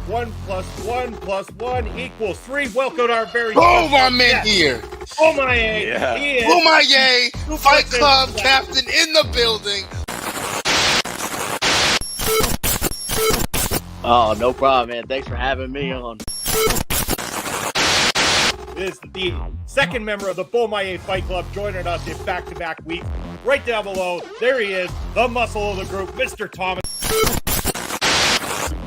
1 + 1 + 1 = 3. Welcome to our very my man here. Oh my yay. Yeah. He is Oh my yay. Fight Club captain in the building. Oh, no problem, man. Thanks for having me on. is the second member of the Beaumaye Fight Club joining us in back-to-back weeks. Right down below, there he is, the muscle of the group, Mr. Thomas,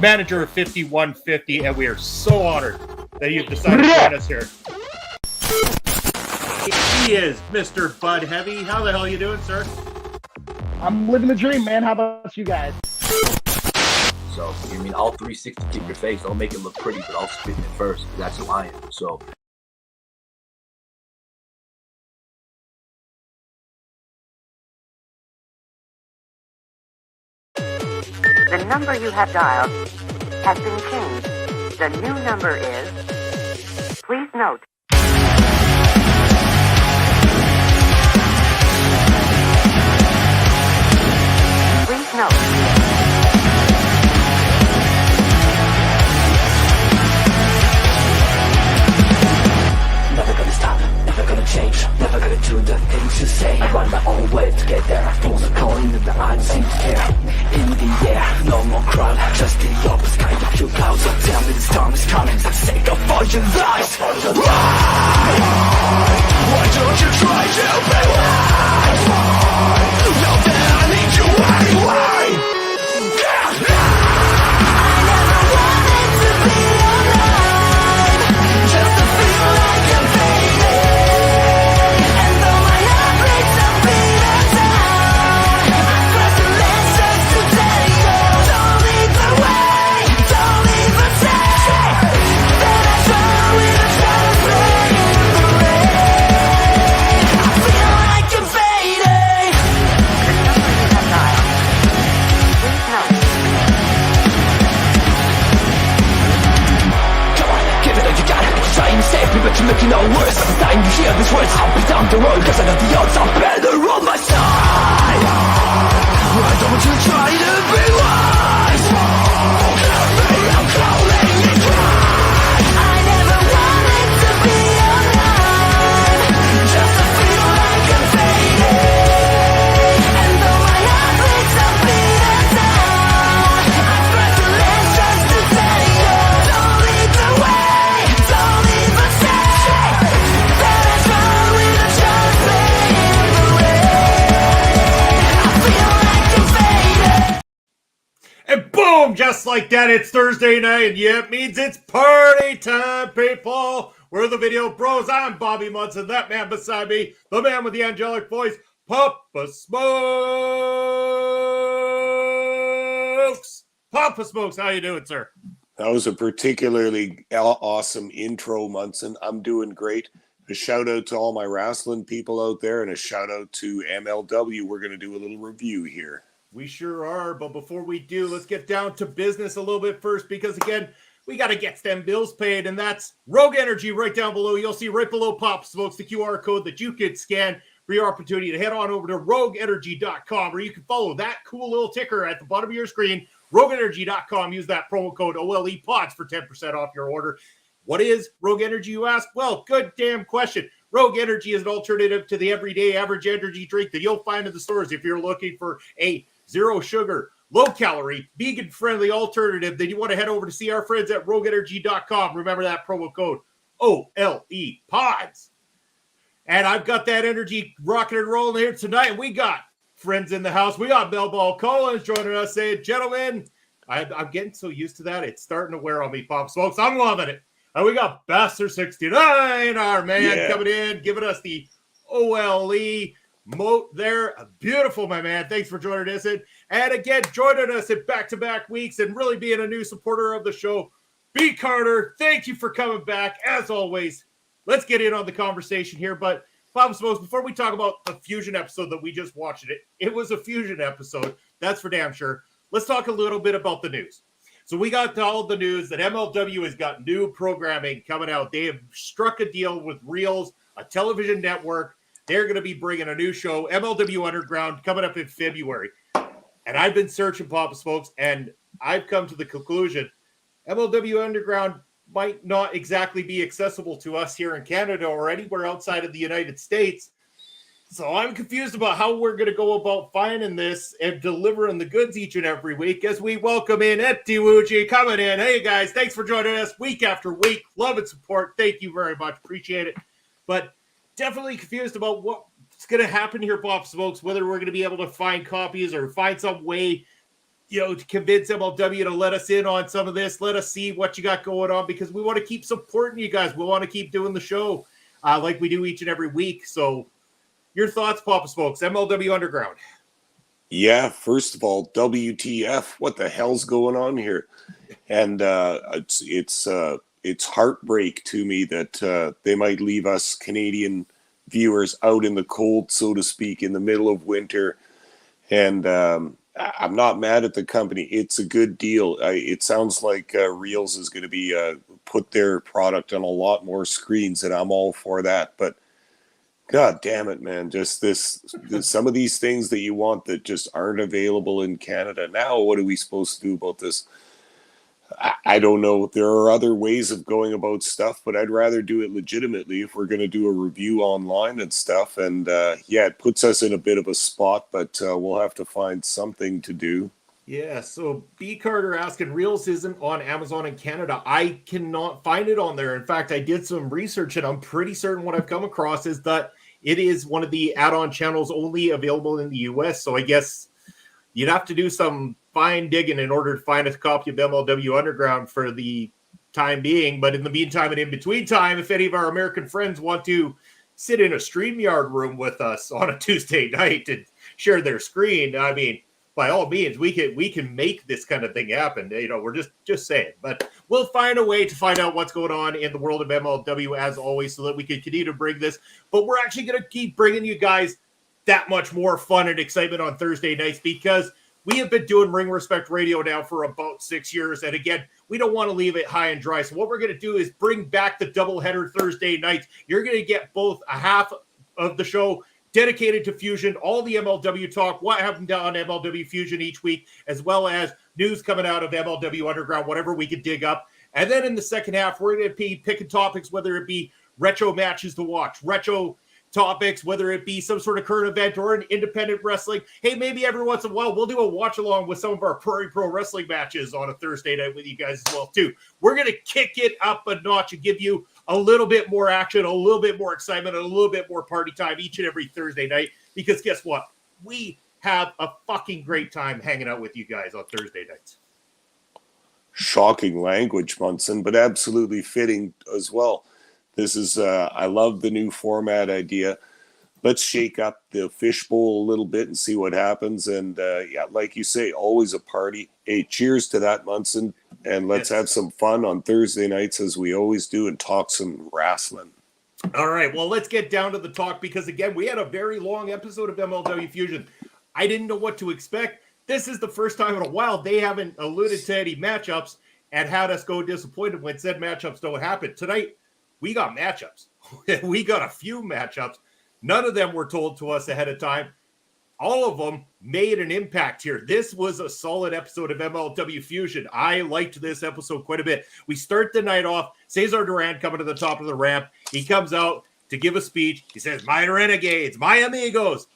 manager of 5150, and we are so honored that you've decided to join us here. He is Mr. Bud Heavy. How the hell are you doing, sir? I'm living the dream, man. How about you guys? So, you mean all 360 to your face, don't make it look pretty, but I'll spit it first, because that's who I am. So, the number you have dialed has been changed. The new number is, please note, please note. Never gonna stop, never gonna change, never gonna do the things you say. I run my own way to get there. Fools are calling and the odds seem to care. In the air, no more crowd, just the opposite kind of few clouds. So tell me this time is coming for the sake of all your lies. Why don't you try to be wise? Know that I need you anyway. But you're making no worse. Every time you hear these words, I'll be down the road, cause I know the odds are better on my side. Why don't you try to be wise? Help me, I'm calling you cry. I never wanted to be alive, just to feel like I'm fading. And though my heart breaks a beat down, I try to live just to tell you, don't lead the way, don't leave us. And boom, just like that, it's Thursday night, and yeah, it means it's party time, people. We're the Video Bros. I'm Bobby Munson, that man beside me, the man with the angelic voice, Papa Smokes. Papa Smokes, how you doing, sir? That was a particularly awesome intro, Munson. I'm doing great. A shout out to all my wrestling people out there, and a shout out to MLW. We're going to do a little review here. We sure are, but before we do, let's get down to business a little bit first, because again, we got to get them bills paid, and that's Rogue Energy right down below. You'll see right below Pop Smokes the QR code that you can scan for your opportunity to head on over to rogueenergy.com, or you can follow that cool little ticker at the bottom of your screen, rogueenergy.com. Use that promo code OLEPODS for 10% off your order. What is Rogue Energy, you ask? Well, good damn question. Rogue Energy is an alternative to the everyday average energy drink that you'll find in the stores. If you're looking for a zero sugar, low calorie, vegan friendly alternative, then you want to head over to see our friends at rogueenergy.com. Remember that promo code OLEPODS. And I've got that energy rocking and rolling here tonight. And we got friends in the house. We got Melball Collins joining us, saying, gentlemen, I'm getting so used to that. It's starting to wear on me, Pop Smokes. I'm loving it. And we got Bastard69, our man, coming in, giving us the OLE moat there. Beautiful, my man. Thanks for joining us. And again, joining us in back-to-back weeks and really being a new supporter of the show, B. Carter. Thank you for coming back. As always, let's get in on the conversation here. But Pop Smokes, before we talk about the Fusion episode that we just watched, it was a Fusion episode. That's for damn sure. Let's talk a little bit about the news. So we got all the news that MLW has got new programming coming out. They have struck a deal with Reels, a television network. They're going to be bringing a new show, MLW Underground, coming up in February. And I've been searching, Papa Smokes, and I've come to the conclusion MLW Underground might not exactly be accessible to us here in Canada or anywhere outside of the United States. So I'm confused about how we're going to go about finding this and delivering the goods each and every week as we welcome in Etiwuji coming in. Hey, guys, thanks for joining us week after week. Love and support. Thank you very much. Appreciate it. But definitely confused about what's going to happen here, Pop Smokes, whether we're going to be able to find copies or find some way, to convince MLW to let us in on some of this. Let us see what you got going on because we want to keep supporting you guys. We want to keep doing the show like we do each and every week. So, your thoughts, Papa Smokes, MLW Underground. Yeah, first of all, WTF? What the hell's going on here? And it's heartbreak to me that they might leave us Canadian viewers out in the cold, so to speak, in the middle of winter. And I'm not mad at the company. It's a good deal. It sounds like Reels is going to be put their product on a lot more screens, and I'm all for that. But God damn it, man. Just some of these things that you want that just aren't available in Canada. Now, what are we supposed to do about this? I don't know. There are other ways of going about stuff, but I'd rather do it legitimately if we're going to do a review online and stuff. And it puts us in a bit of a spot, but we'll have to find something to do. Yeah, so B. Carter asking, Reels isn't on Amazon in Canada. I cannot find it on there. In fact, I did some research, and I'm pretty certain what I've come across is that it is one of the add-on channels only available in the U.S., so I guess you'd have to do some fine digging in order to find a copy of MLW Underground for the time being. But in the meantime and in between time, if any of our American friends want to sit in a StreamYard room with us on a Tuesday night and share their screen, I mean, by all means, we can make this kind of thing happen. We're just saying. But we'll find a way to find out what's going on in the world of MLW as always so that we can continue to bring this. But we're actually going to keep bringing you guys that much more fun and excitement on Thursday nights because we have been doing Ring Respect Radio now for about 6 years. And again, we don't want to leave it high and dry. So what we're going to do is bring back the doubleheader Thursday nights. You're going to get both a half of the show dedicated to Fusion, all the MLW talk, what happened on MLW Fusion each week, as well as news coming out of MLW Underground, whatever we can dig up. And then in the second half, we're going to be picking topics, whether it be retro matches to watch, retro topics, whether it be some sort of current event or an independent wrestling. Hey, maybe every once in a while, we'll do a watch along with some of our Prairie Pro Wrestling matches on a Thursday night with you guys as well, too. We're going to kick it up a notch and give you a little bit more action, a little bit more excitement, and a little bit more party time each and every Thursday night. Because guess what? We have a fucking great time hanging out with you guys on Thursday nights. Shocking language, Munson, but absolutely fitting as well. This is, I love the new format idea. Let's shake up the fishbowl a little bit and see what happens. And like you say, always a party. Hey, cheers to that, Munson. And let's have some fun on Thursday nights as we always do and talk some wrestling. All right, well, let's get down to the talk because, again, we had a very long episode of MLW Fusion. I didn't know what to expect. This is the first time in a while they haven't alluded to any matchups and had us go disappointed when said matchups don't happen. Tonight, we got matchups. We got a few matchups. None of them were told to us ahead of time. All of them made an impact here. This was a solid episode of MLW Fusion. I liked this episode quite a bit. We start the night off. Cesar Duran coming to the top of the ramp. He comes out to give a speech. He says, "My renegades, my amigos,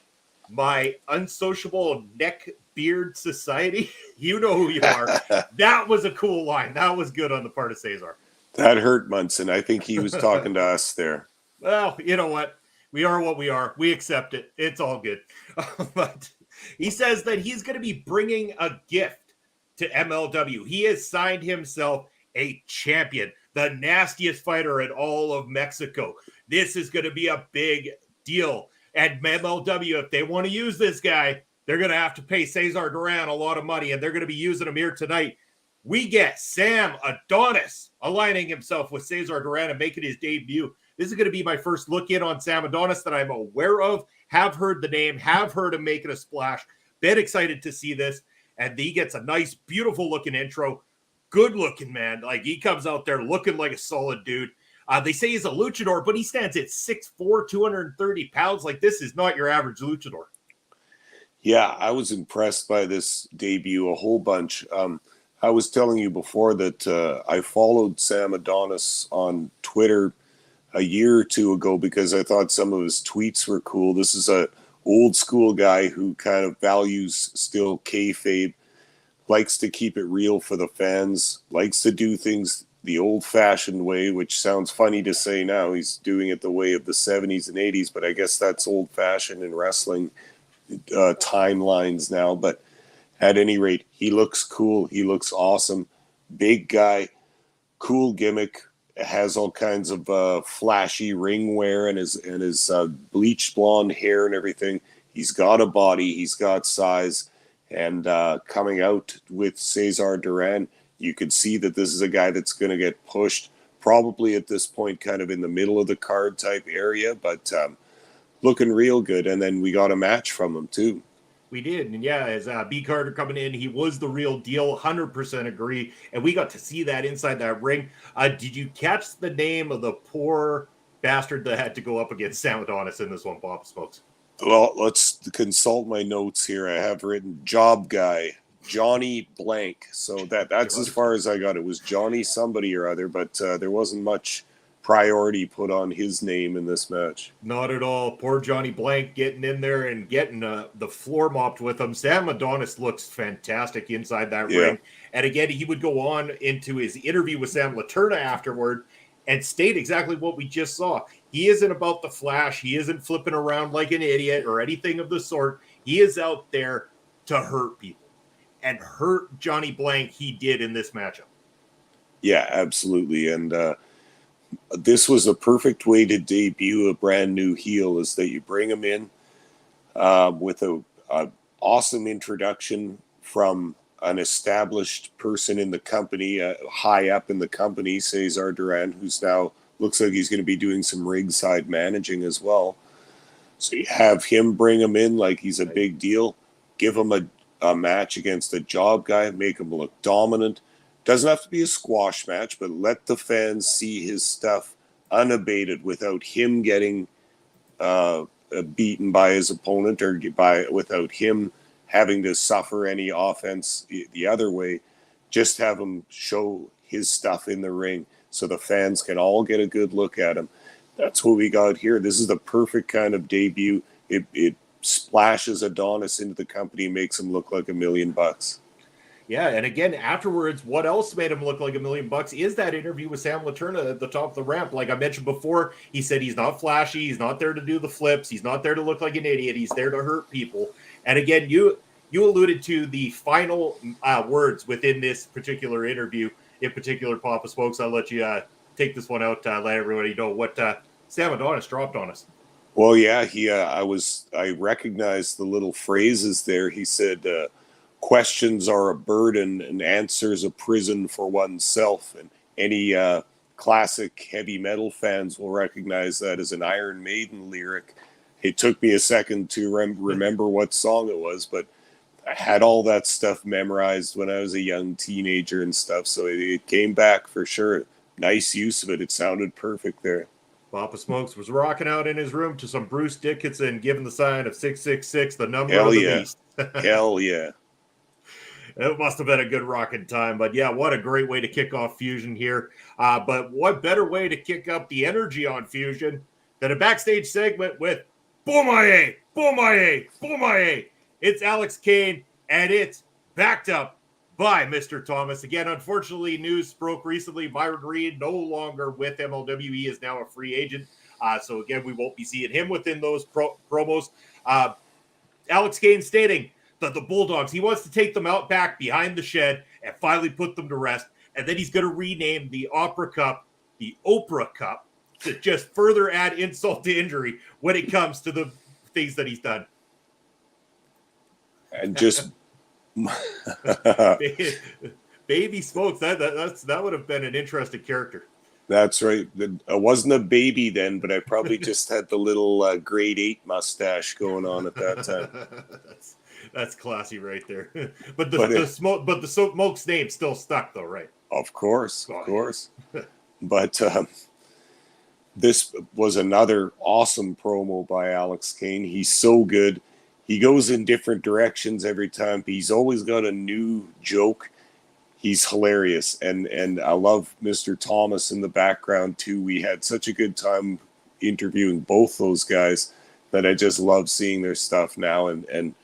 my unsociable neck beard society." You know who you are. That was a cool line. That was good on the part of Cesar. That hurt Munson. I think he was talking to us there. Well, you know what? We are what we are. We accept it. It's all good. But he says that he's going to be bringing a gift to MLW. He has signed himself a champion, the nastiest fighter in all of Mexico. This is going to be a big deal. And MLW, if they want to use this guy, they're going to have to pay Cesar Duran a lot of money, and they're going to be using him here tonight. We get Sam Adonis aligning himself with Cesar Duran and making his debut. This is going to be my first look in on Sam Adonis that I'm aware of, have heard the name, have heard him making a splash. Been excited to see this. And he gets a nice, beautiful looking intro. Good looking, man. Like, he comes out there looking like a solid dude. They say he's a luchador, but he stands at 6'4", 230 pounds. Like, this is not your average luchador. Yeah, I was impressed by this debut a whole bunch. I was telling you before that I followed Sam Adonis on Twitter a year or two ago because I thought some of his tweets were cool. This is a old school guy who kind of values still kayfabe, likes to keep it real for the fans, likes to do things the old-fashioned way, which sounds funny to say now. He's doing it the way of the 70s and 80s, but I guess that's old-fashioned in wrestling timelines now. But at any rate, he looks cool. He looks awesome. Big guy, cool gimmick, has all kinds of flashy ring wear and his bleached blonde hair and everything. He's got a body. He's got size. And coming out with Cesar Duran, you could see that this is a guy that's going to get pushed probably at this point kind of in the middle of the card type area, but looking real good. And then we got a match from him too. We did. And yeah, as B. Carter coming in, he was the real deal. 100% agree. And we got to see that inside that ring. Did you catch the name of the poor bastard that had to go up against Sam Adonis in this one, Papa Smokes? Well, let's consult my notes here. I have written job guy, Johnny Blank. So that's as far as I got. It was Johnny somebody or other, but there wasn't much priority put on his name in this match. Not at all. Poor Johnny Blank getting in there and getting the floor mopped with him. Sam Adonis looks fantastic inside that ring. And again, he would go on into his interview with Sam Laterna afterward and state exactly what we just saw. He isn't about the flash. He isn't flipping around like an idiot or anything of the sort. He is out there to hurt people. And hurt Johnny Blank he did in this matchup. Yeah, absolutely. And this was a perfect way to debut a brand new heel, is that you bring him in with a awesome introduction from an established person in the company, high up in the company, Cesar Duran, who's now looks like he's going to be doing some ringside managing as well. So you have him, bring him in like he's a big deal, give him a match against a job guy, make him look dominant. Doesn't have to be a squash match, but let the fans see his stuff unabated without him getting beaten by his opponent or without him having to suffer any offense the other way. Just have him show his stuff in the ring so the fans can all get a good look at him. That's what we got here. This is the perfect kind of debut. It splashes Adonis into the company, makes him look like $1 million. Yeah, and again, afterwards, what else made him look like $1 million is that interview with Sam Laterna at the top of the ramp. Like I mentioned before, he said he's not flashy, he's not there to do the flips, he's not there to look like an idiot, he's there to hurt people. And again, you alluded to the final words within this particular interview. In particular, Papa Smokes, I'll let you take this one out, let everybody know what Sam Adonis dropped on us. Well, yeah, I recognized the little phrases there. He said, questions are a burden and answers a prison for oneself. And any classic heavy metal fans will recognize that as an Iron Maiden lyric. It took me a second to remember what song it was, but I had all that stuff memorized when I was a young teenager and stuff. So it came back for sure. Nice use of it. It sounded perfect there. Papa Smokes was rocking out in his room to some Bruce Dickinson, giving the sign of 666, the number of the beast. Hell yeah. It must have been a good rocking time. But yeah, what a great way to kick off Fusion here. But what better way to kick up the energy on Fusion than a backstage segment with Boomaye, Boomaye, Boomaye. It's Alex Kane, and it's backed up by Mr. Thomas. Again, unfortunately, news broke recently. Byron Reed no longer with MLW. He is now a free agent. So again, we won't be seeing him within those promos. Alex Kane stating that the Bulldogs, he wants to take them out back behind the shed and finally put them to rest. And then he's going to rename the Opera Cup the Oprah Cup to just further add insult to injury when it comes to the things that he's done. And just baby Smokes, that would have been an interesting character. That's right. I wasn't a baby then, but I probably just had the little grade 8 mustache going on at that time. That's classy right there. But the Smoke's name still stuck though, right? Of course. But this was another awesome promo by Alex Kane. He's so good. he goes in different directions every time. He's always got a new joke. He's hilarious, and I love Mr. Thomas in the background too. We had such a good time interviewing both those guys that I just love seeing their stuff now. And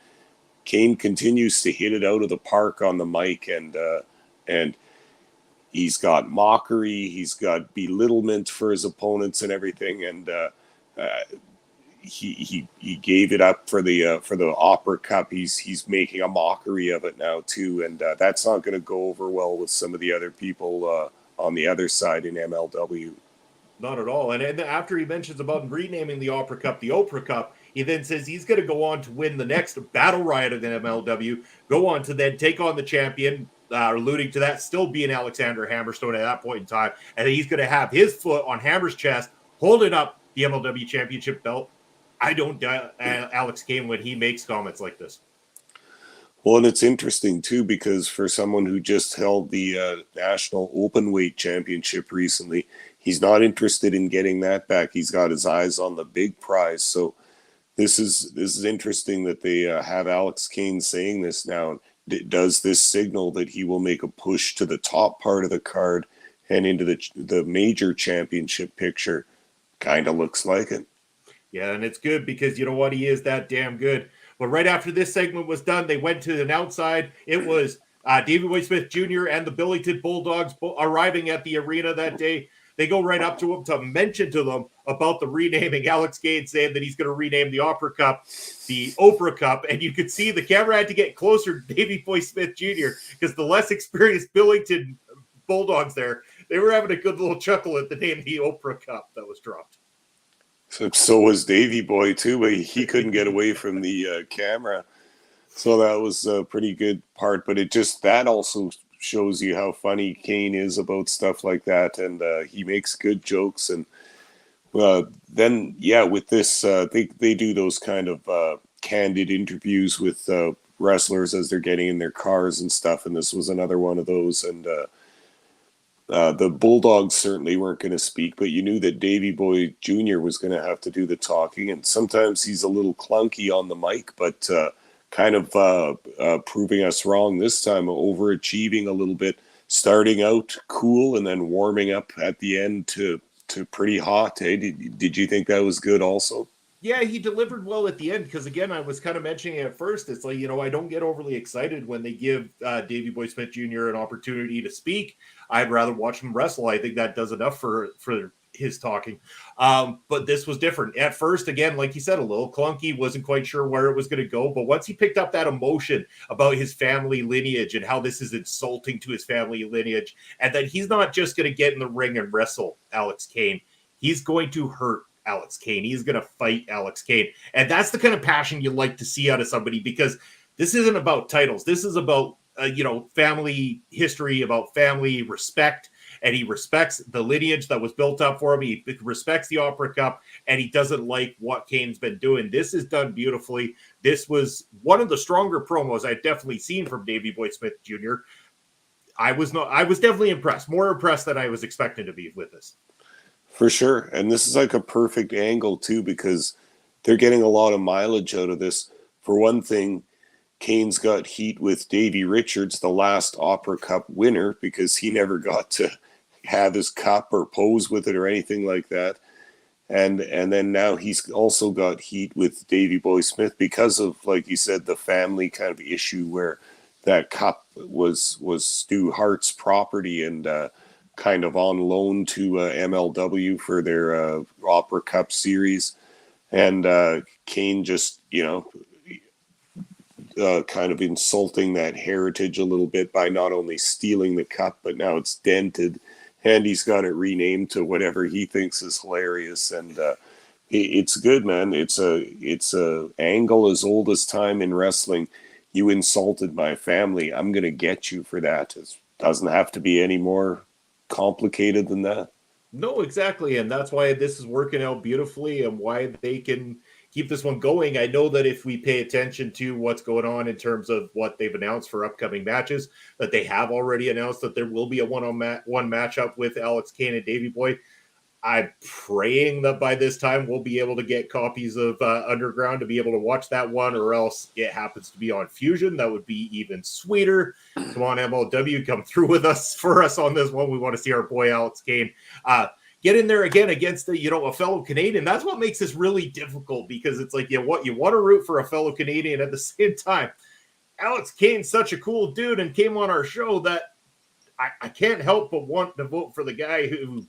Kane continues to hit it out of the park on the mic, and he's got mockery, he's got belittlement for his opponents and everything, and he gave it up for the Opera Cup. He's making a mockery of it now too, and that's not going to go over well with some of the other people on the other side in MLW. Not at all. And after he mentions about renaming the Opera Cup the Oprah Cup, he then says he's going to go on to win the next Battle Riot of the MLW, go on to then take on the champion, alluding to that still being Alexander Hammerstone at that point in time. And he's going to have his foot on Hammer's chest, holding up the MLW Championship belt. I don't doubt Alex Kane when he makes comments like this. Well, and it's interesting too, because for someone who just held the National Openweight Championship recently, he's not interested in getting that back. He's got his eyes on the big prize. So this is interesting that they have Alex Kane saying this now. Does this signal that he will make a push to the top part of the card and into the major championship picture? Kind of looks like it. Yeah, and it's good because you know what? He is that damn good. But right after this segment was done, they went to an outside. It was Davey Boy Smith Jr. and the Billington Bulldogs arriving at the arena that day. They go right up to him to mention to them about the renaming. Alex Kane saying that he's going to rename the Opera Cup the Oprah Cup. And you could see the camera had to get closer to Davey Boy Smith Jr. because the less experienced Billington Bulldogs there, they were having a good little chuckle at the name of the Oprah Cup that was dropped. So was Davey Boy too, but he couldn't get away from the camera. So that was a pretty good part. But that also shows you how funny Kane is about stuff like that, and he makes good jokes. And then with this, they do those kind of candid interviews with wrestlers as they're getting in their cars and stuff. And this was another one of those. And the Bulldogs certainly weren't going to speak, but you knew that Davey Boy Jr. was going to have to do the talking. And sometimes he's a little clunky on the mic, but kind of proving us wrong this time, overachieving a little bit, starting out cool and then warming up at the end to pretty hot. Hey, did you think that was good also? Yeah, he delivered well at the end because, again, I was kind of mentioning at first, it's like, I don't get overly excited when they give Davey Boy Smith Jr. an opportunity to speak. I'd rather watch him wrestle. I think that does enough for his talking. But this was different. At first, again, like you said, a little clunky, wasn't quite sure where it was going to go. But once he picked up that emotion about his family lineage and how this is insulting to his family lineage, and that he's not just going to get in the ring and wrestle Alex Kane, he's going to hurt Alex Kane. He's going to fight Alex Kane. And that's the kind of passion you like to see out of somebody, because this isn't about titles. This is about, family history, about family respect. And he respects the lineage that was built up for him. He respects the Opera Cup, and he doesn't like what Kane's been doing. This is done beautifully. This was one of the stronger promos I've definitely seen from Davey Boy Smith Jr. I was definitely impressed, more impressed than I was expecting to be with this. For sure. And this is like a perfect angle too, because they're getting a lot of mileage out of this. For one thing, Kane's got heat with Davey Richards, the last Opera Cup winner, because he never got to have his cup or pose with it or anything like that. And then now he's also got heat with Davey Boy Smith because of, like you said, the family kind of issue where that cup was Stu Hart's property and kind of on loan to MLW for their Opera Cup series. And Kane just, kind of insulting that heritage a little bit by not only stealing the cup, but now it's dented and he's got it renamed to whatever he thinks is hilarious. And it's good, man. It's a angle as old as time in wrestling. You insulted my family. I'm going to get you for that. It doesn't have to be any more complicated than that. No, exactly. And that's why this is working out beautifully and why they can keep this one going. I know that if we pay attention to what's going on in terms of what they've announced for upcoming matches, that they have already announced that there will be a one-on-one matchup with Alex Kane and Davey Boy. I'm praying that by this time we'll be able to get copies of Underground to be able to watch that one, or else it happens to be on Fusion. That would be even sweeter. Come on, MLW, come through with us for us on this one. We want to see our boy Alex Kane get in there again against a fellow Canadian. That's what makes this really difficult, because it's like you want to root for a fellow Canadian at the same time. Alex Kane's such a cool dude and came on our show that I can't help but want to vote for the guy who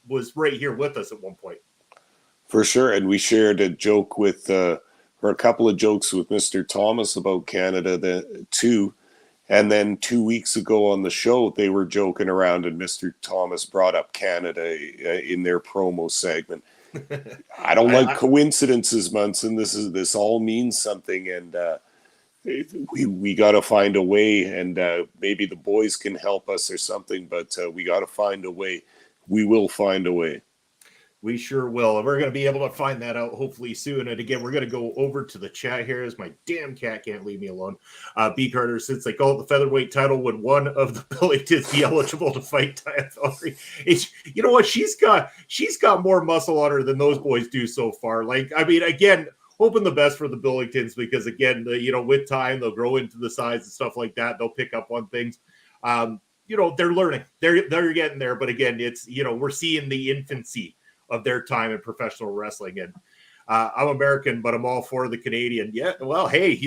was right here with us at one point. For sure. And we shared a joke with, or a couple of jokes with Mr. Thomas about Canada too. And then 2 weeks ago on the show, they were joking around and Mr. Thomas brought up Canada in their promo segment. I don't like coincidences, Munson. This all means something. And we got to find a way, and maybe the boys can help us or something, but we got to find a way. We will find a way. We sure will. And we're going to be able to find that out hopefully soon. And again, we're going to go over to the chat here as my damn cat can't leave me alone. B. Carter, since they call it the featherweight title, would one of the Billingtons be eligible to fight Taya Valkyrie? You know what? She's got more muscle on her than those boys do so far. Like, I mean, again, hoping the best for the Billingtons, because again, with time, they'll grow into the size and stuff like that. They'll pick up on things. They're learning. They're getting there. But again, it's, we're seeing the infancy of their time in professional wrestling. And I'm American, but I'm all for the Canadian. Yeah, well, hey,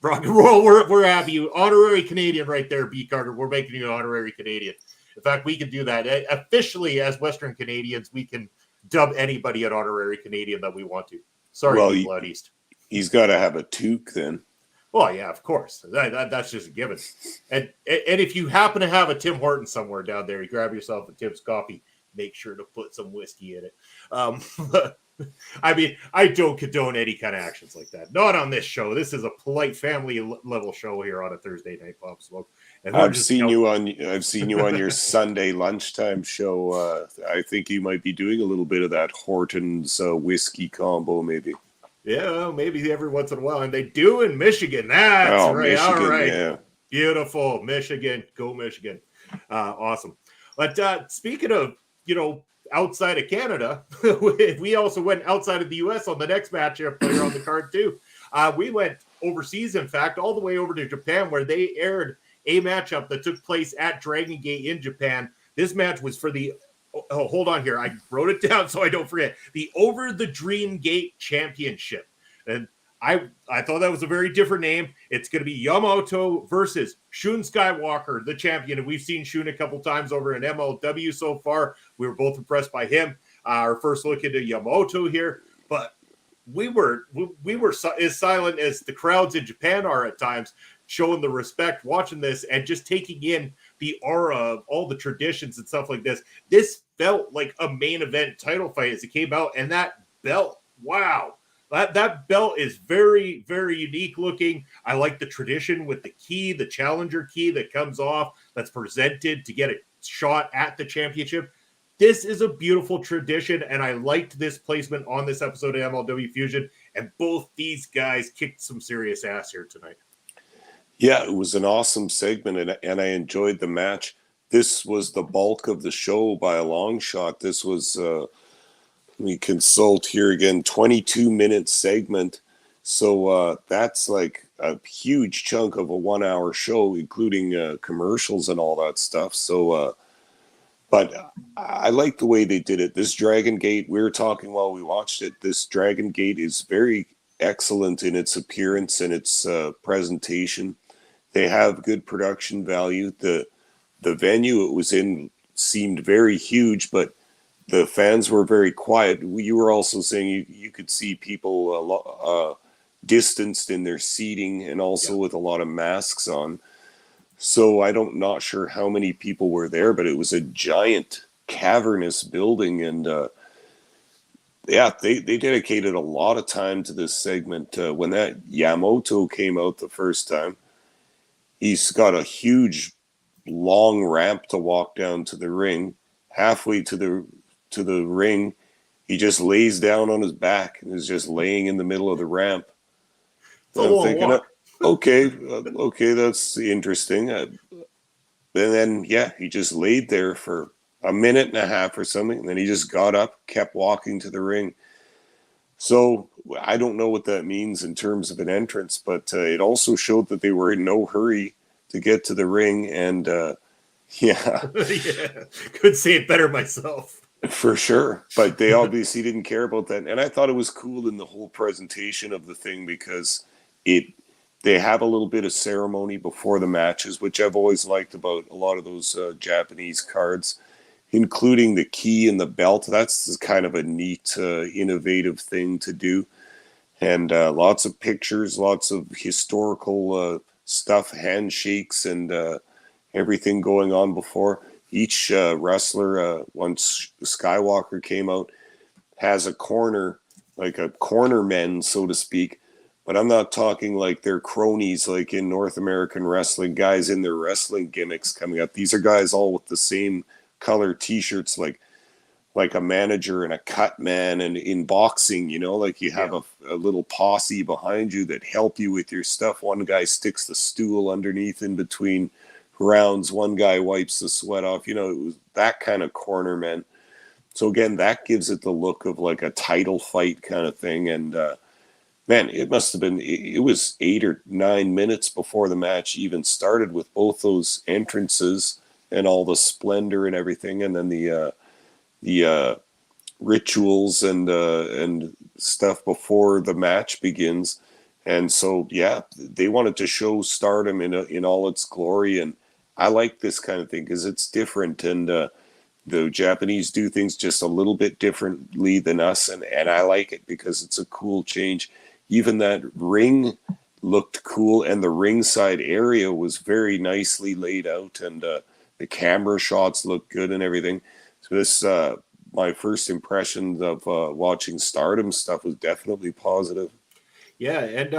rock and roll, we're happy. You honorary Canadian right there, B. Carter. We're making you an honorary Canadian. In fact, we can do that. Officially, as Western Canadians, we can dub anybody an honorary Canadian that we want to. Sorry, people out east. He's got to have a toque then. Well, yeah, of course. That's just a given. And if you happen to have a Tim Hortons somewhere down there, you grab yourself a Tim's coffee. Make sure to put some whiskey in it. I mean, I don't condone any kind of actions like that. Not on this show. This is a polite family level show here on a Thursday night Pop Smoke. And I've seen you on your Sunday lunchtime show. I think you might be doing a little bit of that Hortons whiskey combo, maybe. Yeah, well, maybe every once in a while, and they do in Michigan. That's right. Michigan, all right, yeah. Beautiful, Michigan. Go Michigan. Awesome. But speaking of outside of Canada, we also went outside of the U.S. on the next matchup here on the card too. We went overseas, in fact, all the way over to Japan, where they aired a matchup that took place at Dragon Gate in Japan. This match was for the hold on here. I wrote it down so I don't forget. The Over the Dream Gate Championship. And I thought that was a very different name. It's going to be Yamamoto versus Shun Skywalker, the champion. And we've seen Shun a couple times over in MLW so far. We were both impressed by him. Our first look into Yamamoto here. But we were as silent as the crowds in Japan are at times, showing the respect, watching this, and just taking in the aura of all the traditions and stuff like this. This felt like a main event title fight as it came out, and that belt, wow. That belt is very, very unique looking. I like the tradition with the key, the challenger key that comes off, that's presented to get a shot at the championship. This is a beautiful tradition, and I liked this placement on this episode of MLW Fusion, and both these guys kicked some serious ass here tonight. Yeah, it was an awesome segment, and I enjoyed the match. This was the bulk of the show by a long shot. This was, let me consult here again, 22-minute segment. So that's like a huge chunk of a 1 hour show, including commercials and all that stuff. So, but I like the way they did it. This Dragon Gate, we were talking while we watched it, this Dragon Gate is very excellent in its appearance and its presentation. They have good production value. The venue it was in seemed very huge, but the fans were very quiet. You were also saying you could see people distanced in their seating and also with a lot of masks on. So not sure how many people were there, but it was a giant cavernous building. And they dedicated a lot of time to this segment. When that Yamamoto came out the first time, he's got a huge, long ramp to walk down to the ring. Halfway to the ring, he just lays down on his back and is just laying in the middle of the ramp. I'm thinking, okay, that's interesting. And then, he just laid there for a minute and a half or something. And then he just got up, kept walking to the ring. So I don't know what that means in terms of an entrance, but it also showed that they were in no hurry to get to the ring. And yeah, Could say it better myself. for sure. But they obviously didn't care about that. And I thought it was cool in the whole presentation of the thing because they have a little bit of ceremony before the matches, which I've always liked about a lot of those Japanese cards, including the key and the belt. That's kind of a neat, innovative thing to do. And lots of pictures, lots of historical stuff, handshakes, and everything going on before. Each wrestler, once Skywalker came out, has a corner, like a corner men, so to speak. But I'm not talking like they're cronies like in North American wrestling, guys in their wrestling gimmicks coming up. These are guys all with the same color T-shirts, like a manager and a cut man. And in boxing, like you have a little posse behind you that help you with your stuff. One guy sticks the stool underneath in between rounds. One guy wipes the sweat off. It was that kind of corner man. So again, that gives it the look of like a title fight kind of thing. And man, it must have been, it was 8 or 9 minutes before the match even started with both those entrances and all the splendor and everything. And then the rituals and stuff before the match begins. And so, yeah, they wanted to show Stardom in all its glory. And I like this kind of thing because it's different. And the Japanese do things just a little bit differently than us. And I like it because it's a cool change. Even that ring looked cool, and the ringside area was very nicely laid out, and the camera shots looked good and everything. So this, my first impressions of watching Stardom stuff was definitely positive. Yeah, and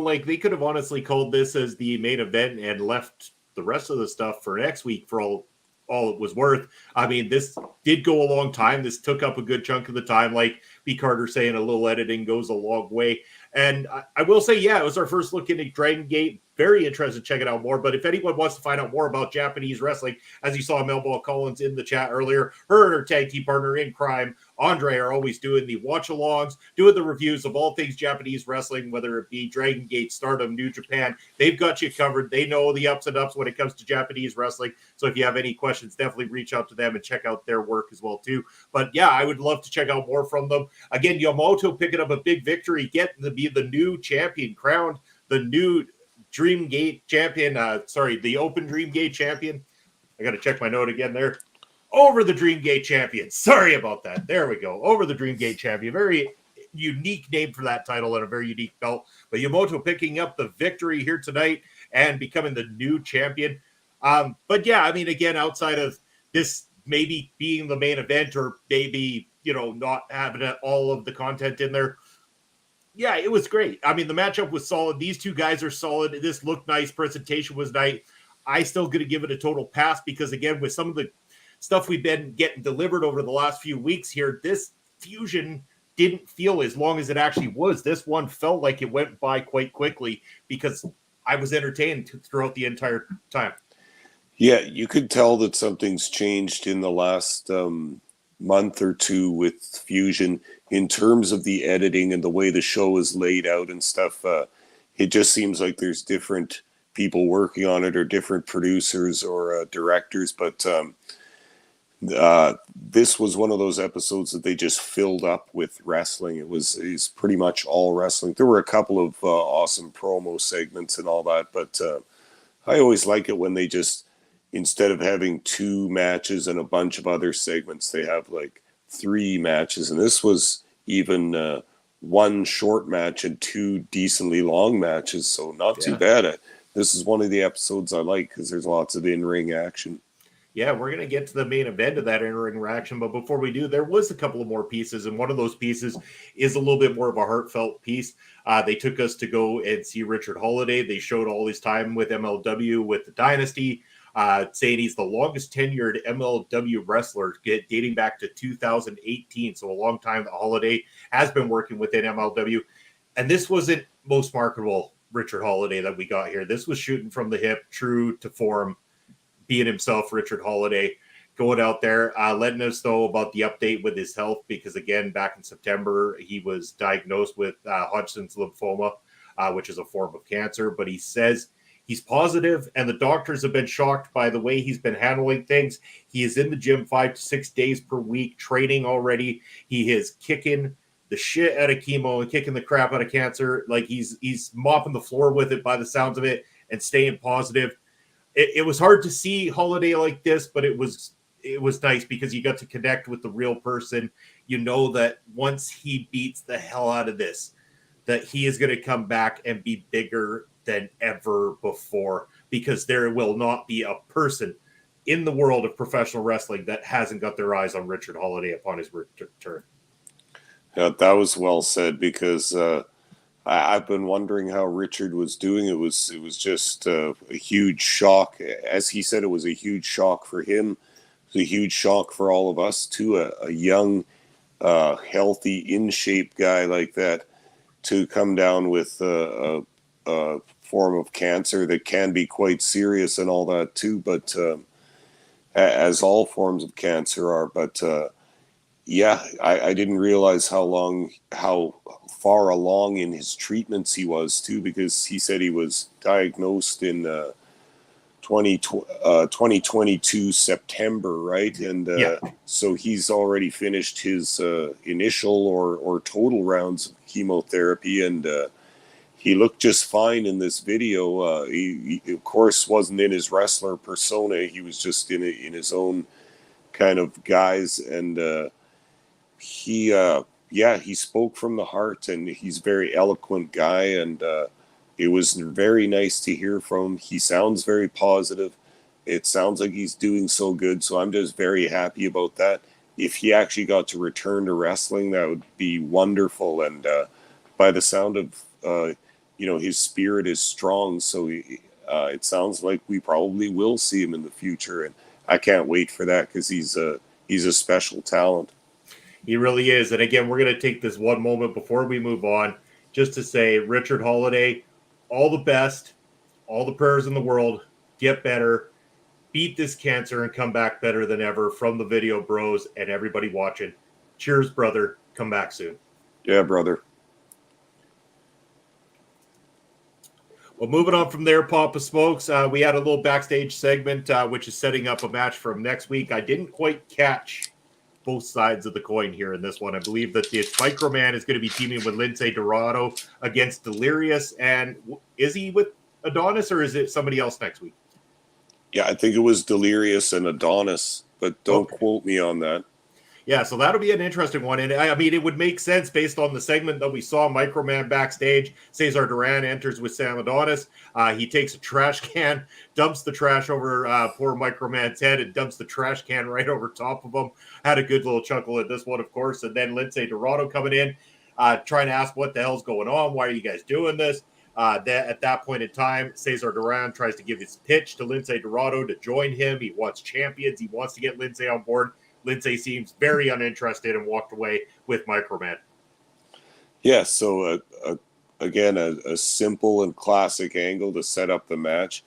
like they could have honestly called this as the main event and left the rest of the stuff for next week for all it was worth. I mean, this did go a long time. This took up a good chunk of the time. Like B. Carter saying, a little editing goes a long way. And I will say, yeah, it was our first look into Dragon Gate. Very interested to check it out more. But if anyone wants to find out more about Japanese wrestling, as you saw Melba Collins in the chat earlier, her and her tag team partner in crime, Andre, are always doing the watch-alongs, doing the reviews of all things Japanese wrestling, whether it be Dragon Gate, Stardom, New Japan. They've got you covered. They know the ups and ups when it comes to Japanese wrestling. So if you have any questions, definitely reach out to them and check out their work as well, too. But yeah, I would love to check out more from them. Again, Yamamoto picking up a big victory, getting to be the new champion, crowned the new Dream Gate champion. The Open Dream Gate champion. I got to check my note again there. Over the Dream Gate champion. Sorry about that. There we go. Over the Dream Gate champion. Very unique name for that title and a very unique belt. But Yamamoto picking up the victory here tonight and becoming the new champion. But yeah, I mean, again, outside of this maybe being the main event or maybe, not having all of the content in there, yeah, it was great. I mean, the matchup was solid. These two guys are solid. This looked nice. Presentation was nice. I still going to give it a total pass because, again, with some of the stuff we've been getting delivered over the last few weeks here, this fusion didn't feel as long as it actually was. This one felt like it went by quite quickly because I was entertained throughout the entire time. Yeah, you could tell that something's changed in the last month or two with Fusion in terms of the editing and the way the show is laid out and stuff. It just seems like there's different people working on it or different producers or directors. But this was one of those episodes that they just filled up with wrestling. It's pretty much all wrestling. There were a couple of awesome promo segments and all that, but I always like it when they just, instead of having 2 matches and a bunch of other segments, they have like 3 matches. And this was even 1 short match and 2 decently long matches. So not too bad. This is one of the episodes I like because there's lots of in-ring action. Yeah, we're going to get to the main event of that in-ring action. But before we do, there was a couple of more pieces. And one of those pieces is a little bit more of a heartfelt piece. They took us to go and see Richard Holiday. They showed all his time with MLW, with the Dynasty, saying he's the longest tenured MLW wrestler dating back to 2018. So a long time that Holiday has been working within MLW. And this wasn't most marketable Richard Holiday that we got here. This was shooting from the hip, true to form, being himself, Richard Holiday. going out there, letting us know about the update with his health, because again, back in September, he was diagnosed with Hodgkin's lymphoma, which is a form of cancer, but he says he's positive, and the doctors have been shocked by the way he's been handling things. He is in the gym 5 to 6 days per week, training already. He is kicking the shit out of chemo and kicking the crap out of cancer. Like he's mopping the floor with it by the sounds of it, and staying positive. It was hard to see Holiday like this, but it was nice because you got to connect with the real person. You know that once he beats the hell out of this, that he is going to come back and be bigger than ever before, because there will not be a person in the world of professional wrestling that hasn't got their eyes on Richard Holiday upon his return. Yeah, that was well said, because I've been wondering how Richard was doing. It was just a huge shock. As he said, it was a huge shock for him. It was a huge shock for all of us too. A young, healthy, in shape guy like that to come down with a form of cancer that can be quite serious and all that too. But as all forms of cancer are. But yeah, I didn't realize how far along in his treatments he was too, because he said he was diagnosed in 2022 September, right? And so he's already finished his initial or total rounds of chemotherapy, and he looked just fine in this video. He of course wasn't in his wrestler persona. He was just in his own kind of guise, and he spoke from the heart, and he's a very eloquent guy, and it was very nice to hear from him. He sounds very positive. It sounds like he's doing so good, so I'm just very happy about that. If he actually got to return to wrestling, that would be wonderful, and by the sound of his spirit is strong, so it sounds like we probably will see him in the future, and I can't wait for that, because he's a special talent. He really is. And again, we're going to take this one moment before we move on just to say, Richard Holiday, all the best, all the prayers in the world, get better, beat this cancer, and come back better than ever. From the Video Bros and everybody watching, cheers, brother. Come back soon. Yeah, brother. Well, moving on from there, Papa Smokes, we had a little backstage segment, which is setting up a match from next week. I didn't quite catch both sides of the coin here in this one. I believe that the Microman is going to be teaming with Lince Dorado against Delirious. And is he with Adonis, or is it somebody else next week? Yeah, I think it was Delirious and Adonis, but don't quote me on that. Yeah, so that'll be an interesting one. And I mean, it would make sense based on the segment that we saw Microman backstage. Cesar Duran enters with Sam Adonis. He takes a trash can, dumps the trash over poor Microman's head, and dumps the trash can right over top of him. Had a good little chuckle at this one, of course. And then Lince Dorado coming in, trying to ask what the hell's going on. Why are you guys doing this? At that point in time, Cesar Duran tries to give his pitch to Lince Dorado to join him. He wants champions. He wants to get Lince on board. Lince seems very uninterested and walked away with Microman. Yeah, so again, a simple and classic angle to set up the match.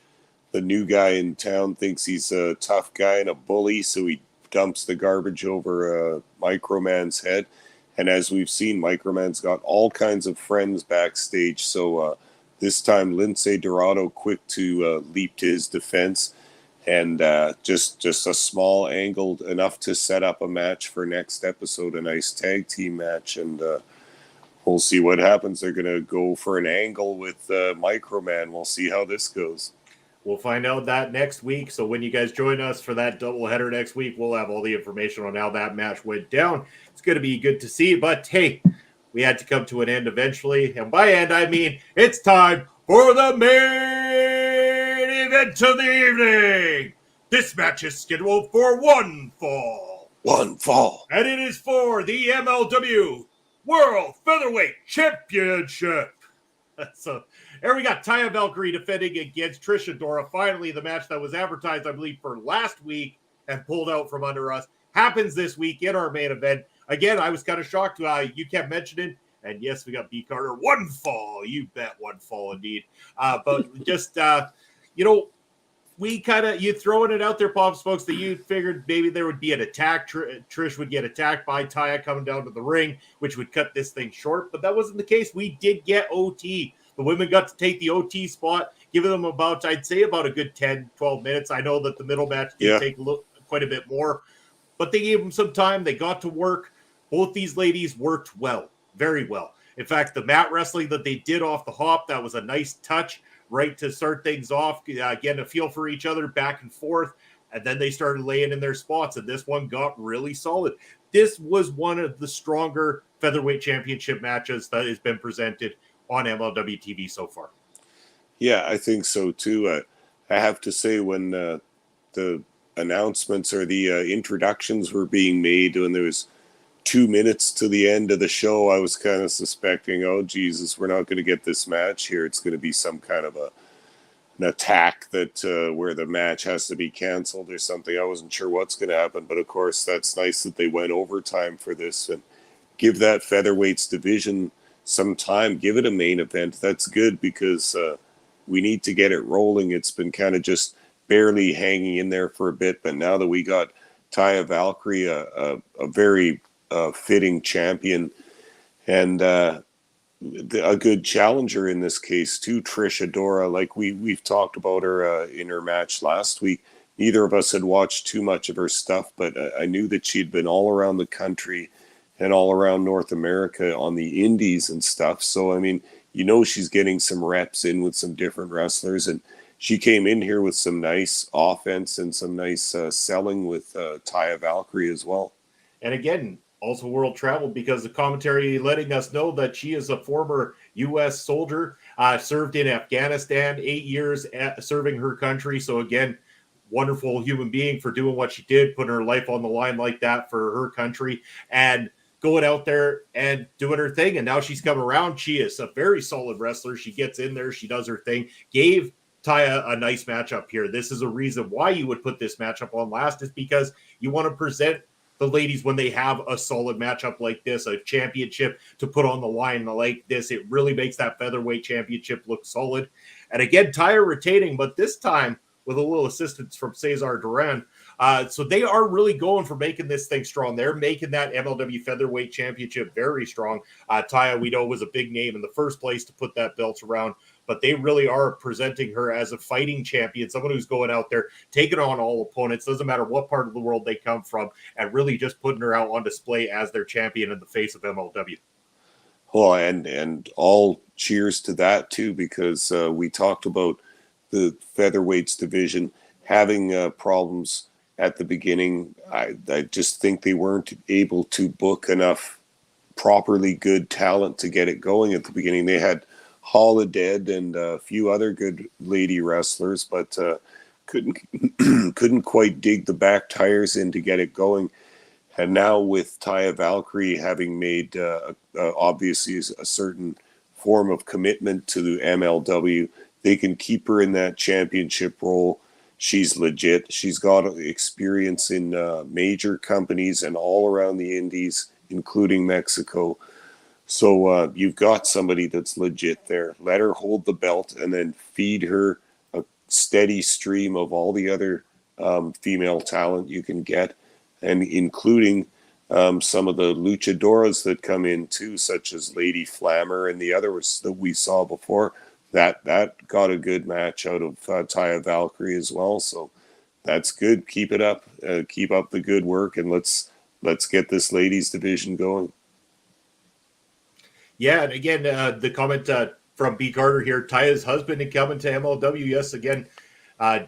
The new guy in town thinks he's a tough guy and a bully, so he dumps the garbage over Microman's head. And as we've seen, Microman's got all kinds of friends backstage. So this time, Lince Dorado quick to leap to his defense. And just a small angle, enough to set up a match for next episode, a nice tag team match. And we'll see what happens. They're going to go for an angle with Microman. We'll see how this goes. We'll find out that next week. So when you guys join us for that doubleheader next week, we'll have all the information on how that match went down. It's going to be good to see. But, hey, we had to come to an end eventually. And by end, I mean it's time for the main event of the evening. This match is scheduled for one fall. One fall. And it is for the MLW World Featherweight Championship. So there we got Taya Valkyrie defending against Trish Adora. Finally, the match that was advertised, I believe, for last week and pulled out from under us happens this week in our main event. Again, I was kind of shocked. You kept mentioning, and yes, we got B. Carter. One fall. You bet, one fall indeed. But just, you throwing it out there, Pop Smokes, that you figured maybe there would be an attack. Trish would get attacked by Taya coming down to the ring, which would cut this thing short. But that wasn't the case. We did get OT. The women got to take the OT spot, giving them I'd say about a good 10, 12 minutes. I know that the middle match did take quite a bit more, but they gave them some time. They got to work. Both these ladies worked well, very well. In fact, the mat wrestling that they did off the hop, that was a nice touch. Right to start things off, getting a feel for each other back and forth, and then they started laying in their spots, and this one got really solid. This was one of the stronger featherweight championship matches that has been presented on MLW TV so far. Yeah, I think so too. I have to say, when the announcements or the introductions were being made, when there was 2 minutes to the end of the show, I was kind of suspecting, oh Jesus, we're not going to get this match here. It's going to be some kind of an attack that where the match has to be canceled or something. I wasn't sure what's going to happen, but of course that's nice that they went overtime for this and give that featherweights division some time. Give it a main event. That's good, because we need to get it rolling. It's been kind of just barely hanging in there for a bit, but now that we got Taya Valkyrie, a very fitting champion, and a good challenger in this case too, Trish Adora. Like we've talked about her in her match last week. Neither of us had watched too much of her stuff, but I knew that she'd been all around the country and all around North America on the indies and stuff. So, I mean, she's getting some reps in with some different wrestlers, and she came in here with some nice offense and some nice selling with Taya Valkyrie as well. And again, also world travel, because the commentary letting us know that she is a former U.S. soldier, served in Afghanistan, 8 years serving her country. So again, wonderful human being for doing what she did, putting her life on the line like that for her country and going out there and doing her thing. And now she's come around. She is a very solid wrestler. She gets in there. She does her thing. Gave Taya a nice matchup here. This is a reason why you would put this matchup on last, is because you want to present the ladies when they have a solid matchup like this, a championship to put on the line like this. It really makes that featherweight championship look solid. And again, Taya retaining, but this time with a little assistance from Cesar Duran. So they are really going for making this thing strong. They're making that MLW featherweight championship very strong. Taya, we know, was a big name in the first place to put that belt around, but they really are presenting her as a fighting champion, someone who's going out there, taking on all opponents, doesn't matter what part of the world they come from, and really just putting her out on display as their champion in the face of MLW. Well, and all cheers to that too, because we talked about the featherweights division having problems at the beginning. I just think they weren't able to book enough properly good talent to get it going at the beginning. They had Holiday and a few other good lady wrestlers, but couldn't quite dig the back tires in to get it going. And now with Taya Valkyrie having made obviously a certain form of commitment to the MLW, they can keep her in that championship role. She's legit. She's got experience in major companies and all around the indies, including Mexico. So you've got somebody that's legit there. Let her hold the belt and then feed her a steady stream of all the other female talent you can get, and including some of the luchadoras that come in too, such as Lady Flammer and the others that we saw before. That got a good match out of Taya Valkyrie as well. So that's good. Keep it up. Keep up the good work, and let's get this ladies division going. Yeah, and again, the comment from B. Carter here, Taya's husband and coming to MLW. Yes, again,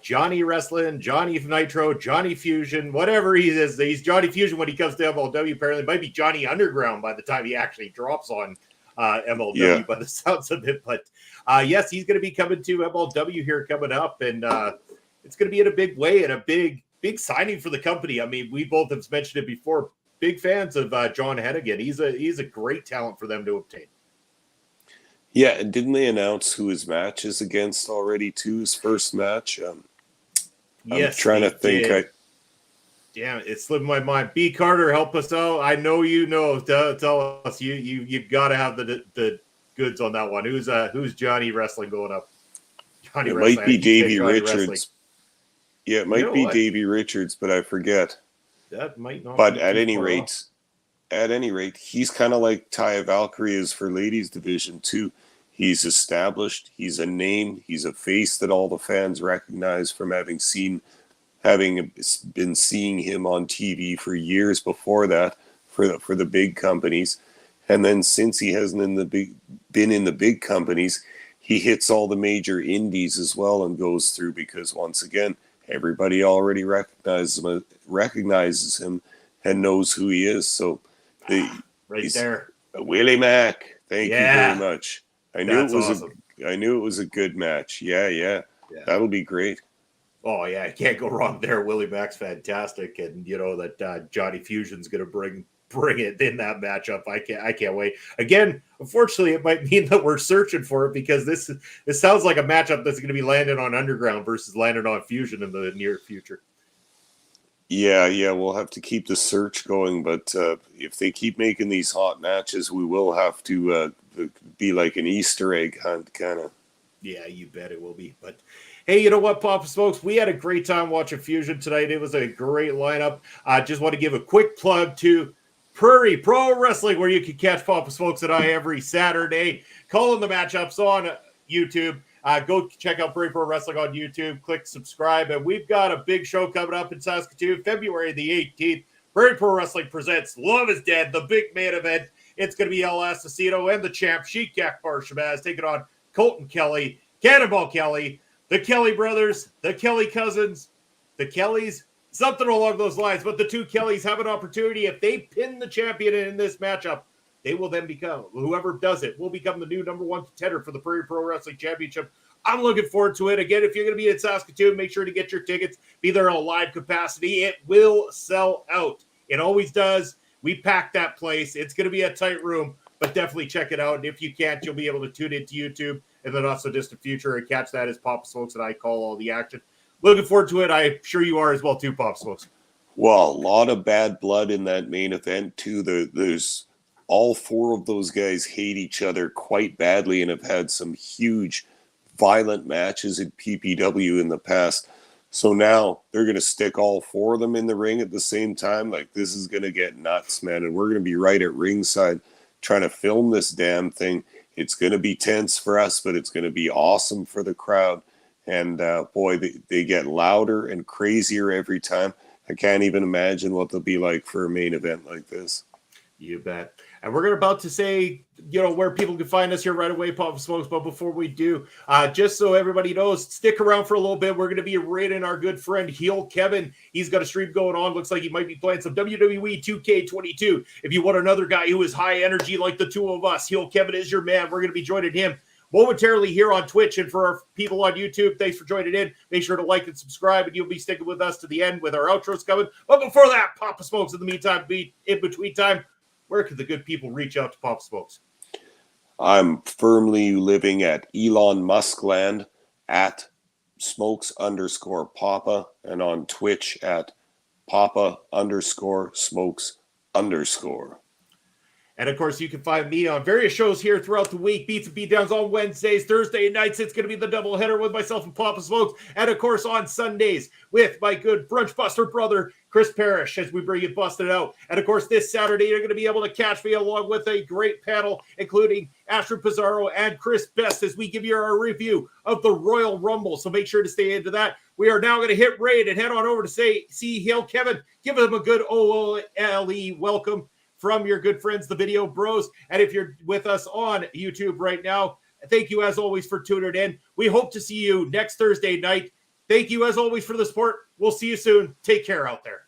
Johnny Wrestling, Johnny Nitro, Johnny Fusion, whatever he is. He's Johnny Fusion when he comes to MLW. Apparently, it might be Johnny Underground by the time he actually drops on MLW by the sounds of it. But yes, he's going to be coming to MLW here coming up, and it's going to be in a big way and a big signing for the company. I mean, we both have mentioned it before. Big fans of John Hennigan. He's a great talent for them to obtain. Yeah, and didn't they announce who his match is against already too? His first match. Yes, I'm trying to think. Damn, it slipped my mind. B. Carter, help us out. I know you know. Tell us. You've got to have the goods on that one. Who's Johnny Wrestling going up? Johnny Wrestling. Might be Davey Richards. Yeah, it might be Davey Richards, but I forget. That might not. But at any rate, he's kind of like Taya Valkyrie is for ladies division too. He's established. He's a name. He's a face that all the fans recognize from having been seeing him on TV for years before that for the big companies. And then since he hasn't been in the big companies, he hits all the major indies as well and goes through because once again, everybody already recognizes him and knows who he is. So right there, Willie Mack. Thank you very much. I knew it was a good match. Yeah. That'll be great. Oh yeah, I can't go wrong there. Willie Mack's fantastic, and you know that Johnny Fusion's going to bring it in that matchup. I can't wait. Again, unfortunately, it might mean that we're searching for it because this sounds like a matchup that's going to be landed on Underground versus landed on Fusion in the near future. Yeah, we'll have to keep the search going, but if they keep making these hot matches, we will have to be like an Easter egg hunt, kind of. Yeah, you bet it will be. But hey, you know what, Papa's folks? We had a great time watching Fusion tonight. It was a great lineup. I just want to give a quick plug to Prairie Pro Wrestling, where you can catch Papa's folks and I every Saturday, calling the matchups on YouTube. Go check out Prairie Pro Wrestling on YouTube. Click subscribe. And we've got a big show coming up in Saskatoon, February the 18th. Prairie Pro Wrestling presents Love is Dead, the big main event. It's going to be El Assassino and the champ, Sheik Akbar Shabazz, taking on Colton Kelly, Cannonball Kelly, the Kelly brothers, the Kelly cousins, the Kellys, something along those lines. But the two Kellys have an opportunity. If they pin the champion in this matchup, they will then become, whoever does it, will become the new number one contender for the Prairie Pro Wrestling Championship. I'm looking forward to it. Again, if you're going to be in Saskatoon, make sure to get your tickets. Be there in a live capacity. It will sell out. It always does. We packed that place. It's going to be a tight room, but definitely check it out. And if you can't, you'll be able to tune into YouTube in the not-so-distant future and catch that as Papa Smokes and I call all the action. Looking forward to it. I'm sure you are as well, too, Papa Smokes. Well, a lot of bad blood in that main event, too. There's all four of those guys hate each other quite badly and have had some huge violent matches at PPW in the past. So now they're going to stick all four of them in the ring at the same time. Like, this is going to get nuts, man. And we're going to be right at ringside trying to film this damn thing. It's going to be tense for us, but it's going to be awesome for the crowd. And boy, they get louder and crazier every time. I can't even imagine what they'll be like for a main event like this. You bet. And we're about to say, you know, where people can find us here right away, Papa Smokes. But before we do, just so everybody knows, stick around for a little bit. We're going to be rating our good friend Heel Kevin. He's got a stream going on. Looks like he might be playing some WWE 2K22. If you want another guy who is high energy like the two of us, Heel Kevin is your man. We're going to be joining him momentarily here on Twitch. And for our people on YouTube, thanks for joining in. Make sure to like and subscribe, and you'll be sticking with us to the end with our outros coming. But before that, Papa Smokes, in the meantime, in between time, where can the good people reach out to Papa Smokes? I'm firmly living at Elon Musk land at smokes_Papa and on Twitch at Papa_Smokes_. And of course, you can find me on various shows here throughout the week. Beats and Beatdowns on Wednesdays, Thursday nights. It's going to be the doubleheader with myself and Papa Smokes. And of course, on Sundays with my good brunch buster brother, Chris Parrish, as we bring it busted out. And of course, this Saturday, you're going to be able to catch me along with a great panel, including Astro Pizarro and Chris Best, as we give you our review of the Royal Rumble. So make sure to stay into that. We are now going to hit raid and head on over to see Heel Kevin. Give him a good OLE welcome from your good friends, the Video Bros. And if you're with us on YouTube right now, thank you as always for tuning in. We hope to see you next Thursday night. Thank you as always for the support. We'll see you soon. Take care out there.